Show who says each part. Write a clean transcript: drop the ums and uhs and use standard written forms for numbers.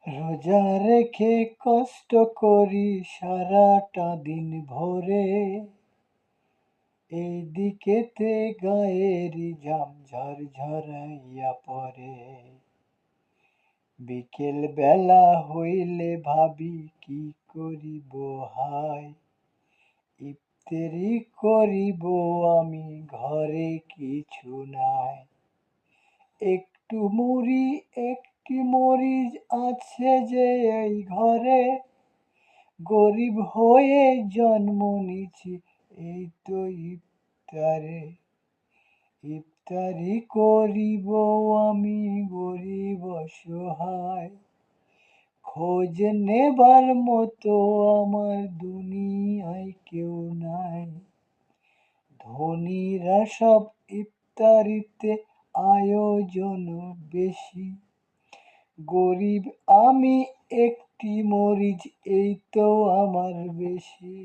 Speaker 1: রোজা রেখে কষ্ট করি সারাটা দিন ভরে, এইদিকেতে গায়ের ঘাম ঝরঝরাইয়া পড়ে। বিকেল বেলা হইলে ভাবি কি করিব হায়, ইফতারি করিব আমি ঘরে কিছু নাই। একটু মুড়ি একটি মরিচ আছে যে এই ঘরে, গরিব হয়ে জন্ম নিছি এই তো ইফতারে। ইফতারি করিব আমি গরিব অসহায়, খোঁজ নেবার মতো আমার দুনিয়ায় কেউ নাই। ধনীরা সব ইফতারিতে আয়োজন বেশি, গরিব আমি একটি মরিচ এই তো আমার বেশি।